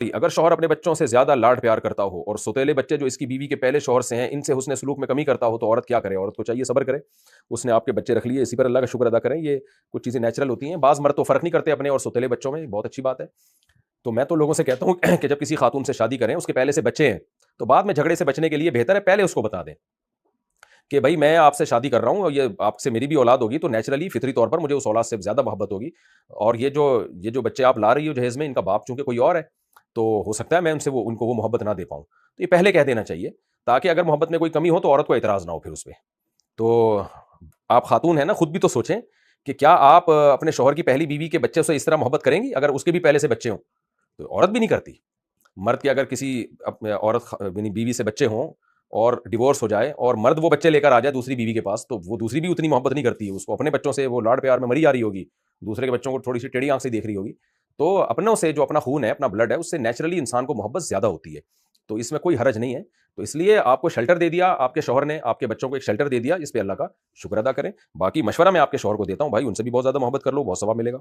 अगर शौहर अपने बच्चों से ज़्यादा लाड प्यार करता हो और सौतेले बच्चे जो इसकी बीवी के पहले शौहर से हैं, इनसे हुस्न सलूक में कमी करता हो, तो औरत क्या करे? औरत को चाहिए सब्र करे। उसने आपके बच्चे रख लिए, इसी पर अल्लाह का शुक्र अदा करें। ये कुछ चीज़ें नेचुरल होती हैं। बाज़ मर्द तो फ़र्क नहीं करते अपने और सौतेले बच्चों में, बहुत अच्छी बात है। तो मैं तो लोगों से कहता हूँ कि जब किसी खातून से शादी करें, उसके पहले से बच्चे हैं, तो बाद में झगड़े से बचने के लिए बेहतर है पहले उसको बता दें कि भई मैं आपसे शादी कर रहा हूँ और ये आपसे मेरी भी औलाद होगी, तो नेचुरली फ़ितरी तौर पर मुझे उस औलाद से ज़्यादा मोहब्बत होगी और ये जो बच्चे आप ला रही हो जहेज़ में, इनका बाप चूँकि कोई और है, तो हो सकता है मैं उनको वो मोहब्बत ना दे पाऊँ। तो ये पहले कह देना चाहिए, ताकि अगर मोहब्बत में कोई कमी हो तो औरत को एतराज़ ना हो फिर उसपे। तो आप खातून हैं ना, खुद भी तो सोचें कि क्या आप अपने शौहर की पहली बीवी के बच्चे से इस तरह मोहब्बत करेंगी, अगर उसके भी पहले से बच्चे हों? तो औरत भी नहीं करती। मर्द के अगर किसी यानी बीवी से बच्चे हों और डिवोर्स हो जाए और मर्द वो बच्चे लेकर आ जाए दूसरी बीवी के पास, तो वो दूसरी भी उतनी मोहब्बत नहीं करती है। उसको अपने बच्चों से वो लाड प्यार में मरी जा रही होगी, दूसरे के बच्चों को थोड़ी-सी टेढ़ी आँख से देख रही होगी। तो अपनों से जो अपना खून है, अपना ब्लड है, उससे नेचुरली इंसान को मोहब्बत ज़्यादा होती है। तो इसमें कोई हर्ज नहीं है। तो इसलिए आपको शेल्टर दे दिया, आपके शौहर ने आपके बच्चों को एक शेल्टर दे दिया, इस पे अल्लाह का शुक्र अदा करें। बाकी मशवरा मैं आपके शौहर को देता हूँ, भाई उनसे भी बहुत ज़्यादा मोहब्बत कर लो, बहुत सवाब मिलेगा।